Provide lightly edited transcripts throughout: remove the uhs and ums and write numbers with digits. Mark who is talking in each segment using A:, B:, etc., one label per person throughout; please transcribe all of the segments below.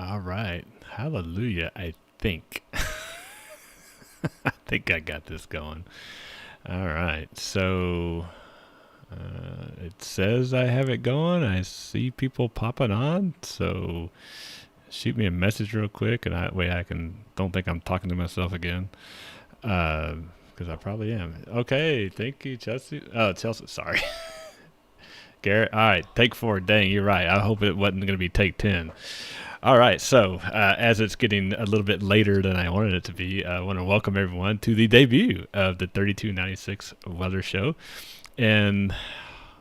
A: All right. Hallelujah. I think. I think I got this going. All right. So it says I have it going. I see people popping on. So shoot me a message real quick, and that way I can don't think I'm talking to myself again. Because I probably am. Okay. Thank you, Chelsea. Oh, Chelsea. Sorry. Garrett. All right. Take 4. Dang, you're right. I hope it wasn't going to be take 10. All right, so as it's getting a little bit later than I wanted it to be, I want to welcome everyone to the debut of the 3296 Weather Show. And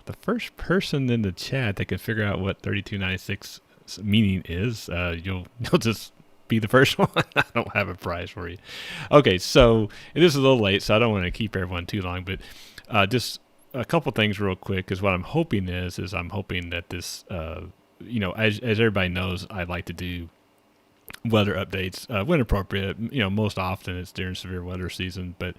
A: the first person in the chat that can figure out what 3296 meaning is, you'll just be the first one. I don't have a prize for you. Okay, so it is a little late, so I don't want to keep everyone too long, but just a couple things real quick, because what I'm hoping is I'm hoping that this as everybody knows, I like to do weather updates when appropriate. Most often it's during severe weather season, but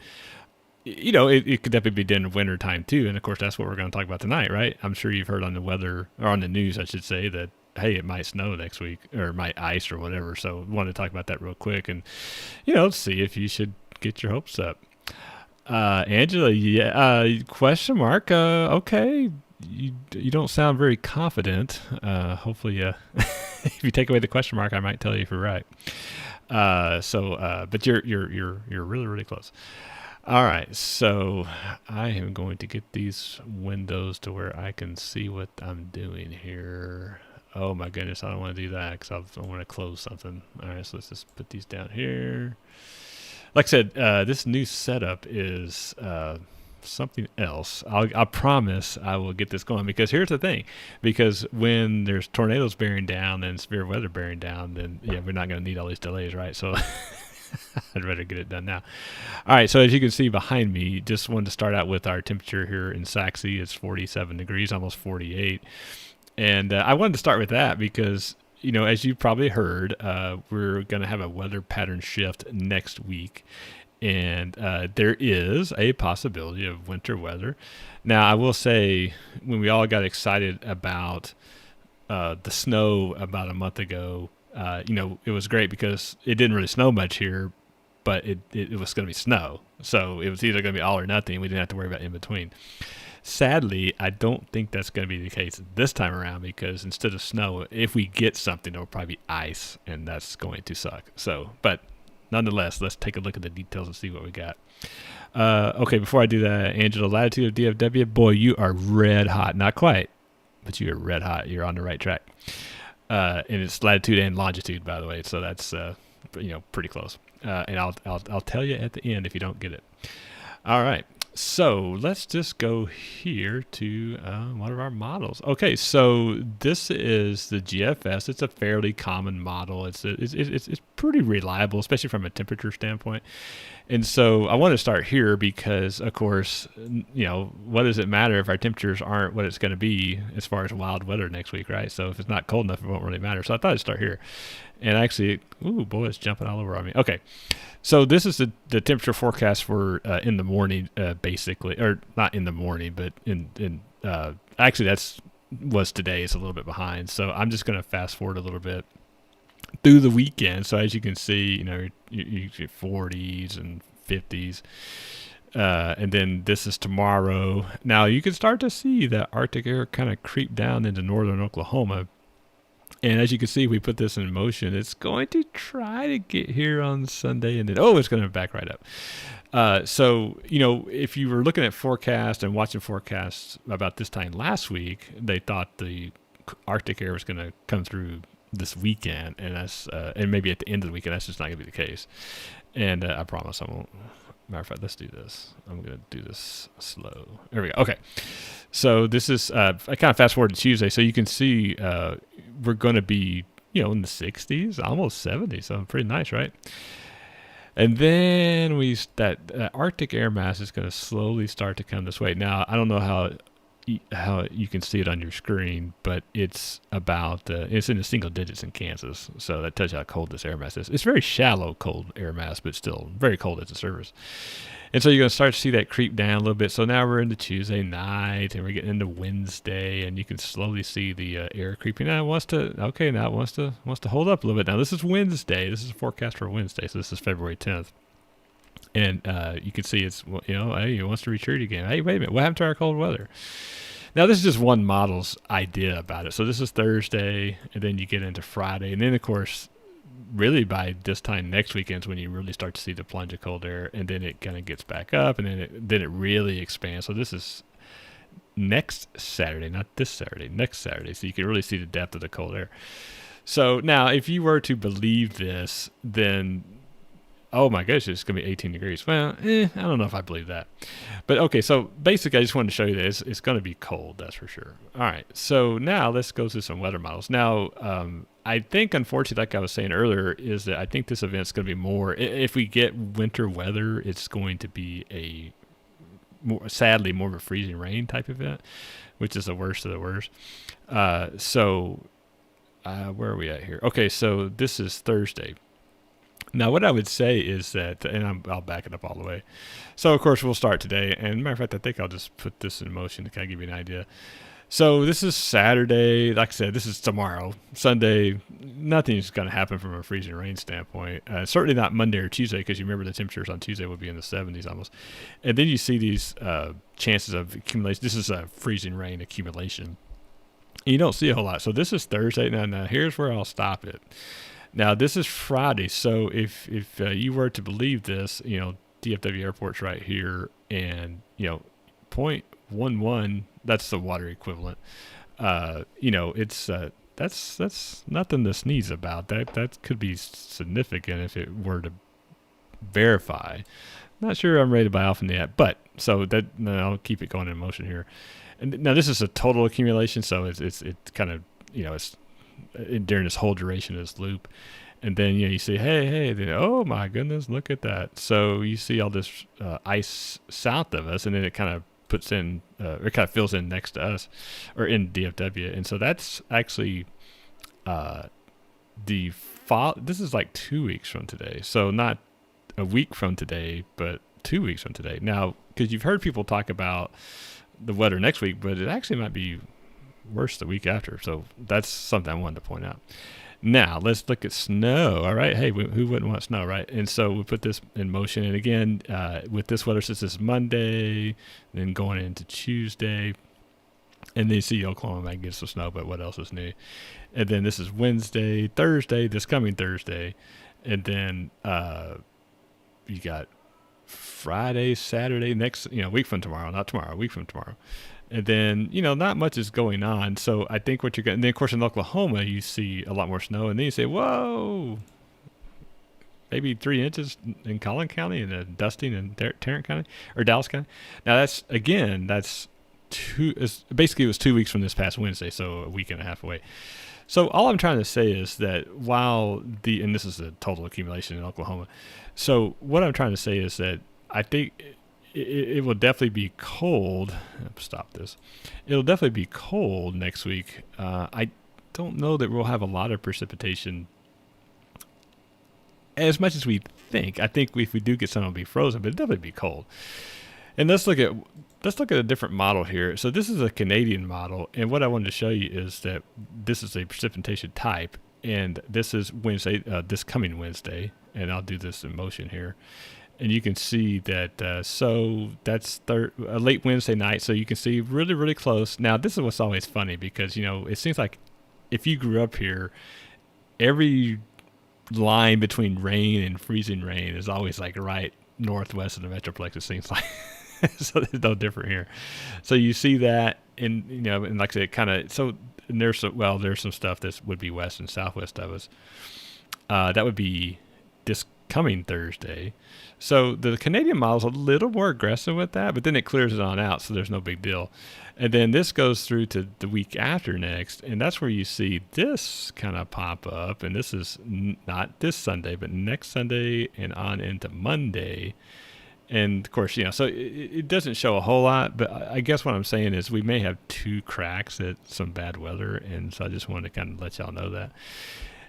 A: it could definitely be during winter time too. And of course, that's what we're going to talk about tonight, right? I'm sure you've heard on the weather or on the news, I should say, that hey, it might snow next week or it might ice or whatever. So, I wanted to talk about that real quick and see if you should get your hopes up. Angela, yeah, question mark. Okay, you don't sound very confident. Hopefully, if you take away the question mark, I might tell you if you're right. But you're really really close. All right, so I am going to get these windows to where I can see what I'm doing here. Oh my goodness, I don't want to do that because I want to close something. All right, so let's just put these down here. Like I said, this new setup is something else. I promise I will get this going, because here's the thing: because when there's tornadoes bearing down and severe weather bearing down, then we're not going to need all these delays, right? So I'd rather get it done now. All right, so as you can see behind me, just wanted to start out with our temperature here in Saxe. It's 47 degrees, almost 48, and I wanted to start with that because as you probably heard, we're going to have a weather pattern shift next week. And there is a possibility of winter weather. Now, I will say, when we all got excited about the snow about a month ago, it was great because it didn't really snow much here, but it was going to be snow. So it was either going to be all or nothing. We didn't have to worry about in between. Sadly, I don't think that's going to be the case this time around, because instead of snow, if we get something, it'll probably be ice, and that's going to suck. So, but nonetheless, let's take a look at the details and see what we got. Okay, before I do that, Angela, latitude of DFW, boy, you are red hot. Not quite, but you are red hot. You're on the right track. And it's latitude and longitude, by the way, so that's pretty close. And I'll tell you at the end if you don't get it. All right. So let's just go here to one of our models. Okay, so this is the GFS. It's a fairly common model. It's pretty reliable, especially from a temperature standpoint. And so I want to start here because, of course, what does it matter if our temperatures aren't what it's going to be as far as wild weather next week, right? So if it's not cold enough, it won't really matter. So I thought I'd start here. And actually, ooh, boy, it's jumping all over on me. Okay, so this is the temperature forecast for in the morning, basically, or not in the morning, but in actually was today. It's a little bit behind, so I'm just going to fast forward a little bit through the weekend. So as you can see, you get 40s and 50s. And then this is tomorrow. Now you can start to see that Arctic air kind of creep down into northern Oklahoma. And as you can see, we put this in motion. It's going to try to get here on Sunday, and then, it's going to back right up. So, if you were looking at forecasts and watching forecasts about this time last week, they thought the Arctic air was going to come through this weekend, and that's and maybe at the end of the weekend. That's just not going to be the case. And I promise I won't. Matter of fact, let's do this. I'm going to do this slow. There we go. Okay. So this is, I kind of fast forward to Tuesday. So you can see we're going to be, in the 60s, almost 70s. So pretty nice, right? And then that Arctic air mass is going to slowly start to come this way. Now, I don't know how how you can see it on your screen, but it's about it's in the single digits in Kansas, so that tells you how cold this air mass is. It's very shallow cold air mass, but still very cold at the surface. And so you're going to start to see that creep down a little bit. So now we're into Tuesday night, and we're getting into Wednesday, and you can slowly see the air creeping. Now it wants to hold up a little bit. Now this is Wednesday. This is a forecast for Wednesday, so this is February 10th. And you can see it's, hey, it wants to retreat again. Hey, wait a minute, what happened to our cold weather? Now this is just one model's idea about it. So this is Thursday, and then you get into Friday, and then of course, really by this time next weekend is when you really start to see the plunge of cold air, and then it kind of gets back up, and then it really expands. So this is next Saturday, not this Saturday, next Saturday. So you can really see the depth of the cold air. So now, if you were to believe this, then oh my gosh, it's going to be 18 degrees. Well, I don't know if I believe that. But okay, so basically I just wanted to show you that it's going to be cold, that's for sure. All right, so now let's go through some weather models. Now, I think, unfortunately, like I was saying earlier, is that I think this event's going to be more, if we get winter weather, it's going to be sadly, more of a freezing rain type event, which is the worst of the worst. Where are we at here? Okay, so this is Thursday. Now, what I would say is that, and I'll back it up all the way. So, of course, we'll start today. And matter of fact, I think I'll just put this in motion to kind of give you an idea. So this is Saturday. Like I said, this is tomorrow. Sunday, nothing's going to happen from a freezing rain standpoint. Certainly not Monday or Tuesday, because you remember the temperatures on Tuesday will be in the 70s almost. And then you see these chances of accumulation. This is a freezing rain accumulation. And you don't see a whole lot. So this is Thursday. Now here's where I'll stop it. Now, this is Friday, so if you were to believe this, DFW Airport's right here, and, 0.11, that's the water equivalent. It's that's nothing to sneeze about. That could be significant if it were to verify. Not sure I'm ready to buy off in that, but so that I'll keep it going in motion here. And now this is a total accumulation, so it's kind of, it's during this whole duration of this loop. And then you see, hey, then, oh my goodness, look at that. So you see all this ice south of us, and then it kind of puts in, it kind of fills in next to us, or in DFW. And so that's actually this is like 2 weeks from today. So not a week from today, but 2 weeks from today. Now, because you've heard people talk about the weather next week, but it actually might be worse the week after. So that's something I wanted to point out. Now let's look at snow. All right. Hey, who wouldn't want snow, right? And so we put this in motion. And again, with this weather, since it's Monday, then going into Tuesday, and then you see Oklahoma might get some snow, but what else is new? And then this is Wednesday, Thursday, this coming Thursday. And then you got Friday, Saturday, next, week from tomorrow, not tomorrow, a week from tomorrow. And then, not much is going on. So I think what you're going to, and then of course in Oklahoma, you see a lot more snow. And then you say, whoa, maybe 3 inches in Collin County, and then dusting in Tarrant County or Dallas County. Now that's basically it was 2 weeks from this past Wednesday. So a week and a half away. So all I'm trying to say is that and this is a total accumulation in Oklahoma. So what I'm trying to say is that I think it will definitely be cold. Stop this. It'll definitely be cold next week. I don't know that we'll have a lot of precipitation as much as we think. I think if we do get some, it'll be frozen, but it'll definitely be cold. And let's look at a different model here. So this is a Canadian model, and what I wanted to show you is that this is a precipitation type, and this is Wednesday, this coming Wednesday, and I'll do this in motion here. And you can see that, so that's late Wednesday night, so you can see really, really close. Now, this is what's always funny, because, it seems like if you grew up here, every line between rain and freezing rain is always like right northwest of the Metroplex, it seems like. So there's no different here. So you see that, and, and like I said, kind of, so there's some stuff that would be west and southwest of us. That would be this coming Thursday. So the Canadian model is a little more aggressive with that, but then it clears it on out, so there's no big deal. And then this goes through to the week after next, and that's where you see this kind of pop up. And this is not this Sunday, but next Sunday and on into Monday. And of course, so it doesn't show a whole lot, but I guess what I'm saying is we may have 2 cracks at some bad weather, and so I just wanted to kind of let y'all know that.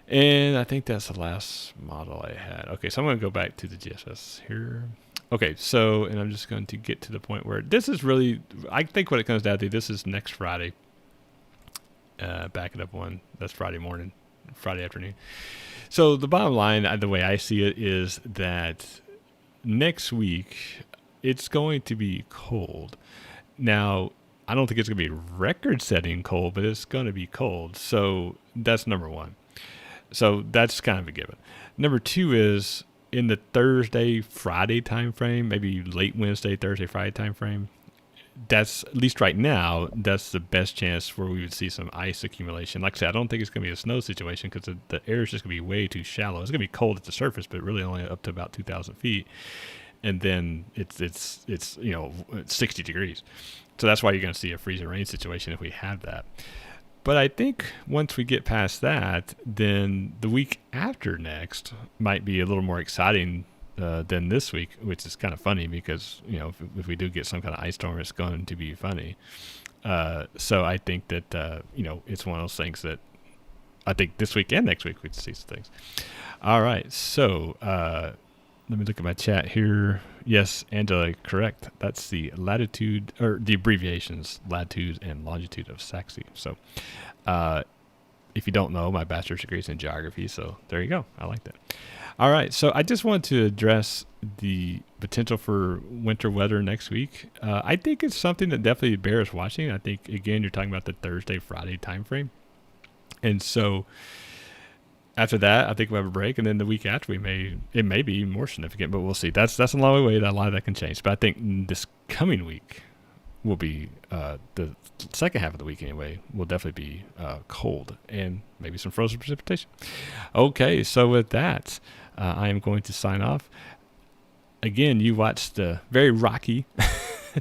A: And I think that's the last model I had. Okay, so I'm going to go back to the GSS here. Okay, so, and I'm just going to get to the point where this is really, I think what it comes down to, this is next Friday. Back it up one, that's Friday morning, Friday afternoon. So the bottom line, the way I see it, is that next week it's going to be cold. Now, I don't think it's going to be record-setting cold, but it's going to be cold. So that's number one. So that's kind of a given. Number 2 is in the Thursday, Friday time frame, maybe late Wednesday, Thursday, Friday time frame. That's, at least right now, that's the best chance where we would see some ice accumulation. Like I said, I don't think it's going to be a snow situation because the air is just going to be way too shallow. It's going to be cold at the surface, but really only up to about 2,000 feet. And then it's 60 degrees. So that's why you're going to see a freezing rain situation if we have that. But I think once we get past that, then the week after next might be a little more exciting than this week, which is kind of funny because, if we do get some kind of ice storm, it's going to be funny. So I think that, it's one of those things that I think this week and next week we'd see some things. All right. So let me look at my chat here. Yes, Angela, correct. That's the latitude, or the abbreviations, latitude and longitude of Saxby. So if you don't know, my bachelor's degree is in geography. So there you go. I like that. All right. So I just wanted to address the potential for winter weather next week. I think it's something that definitely bears watching. I think, again, you're talking about the Thursday, Friday time frame. And so after that, I think we'll have a break, and then the week after, it may be more significant, but we'll see. That's a long way. A lot of that can change. But I think this coming week will be the second half of the week anyway. Will definitely be cold and maybe some frozen precipitation. Okay, so with that, I am going to sign off. Again, you watched the very rocky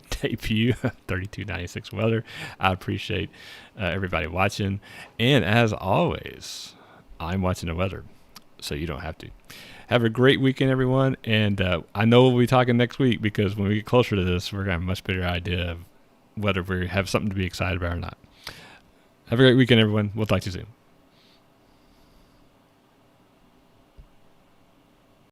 A: debut of 3296 weather. I appreciate everybody watching, and as always, I'm watching the weather, so you don't have to. Have a great weekend, everyone, and I know we'll be talking next week because when we get closer to this, we're going to have a much better idea of whether we have something to be excited about or not. Have a great weekend, everyone. We'll talk to you soon.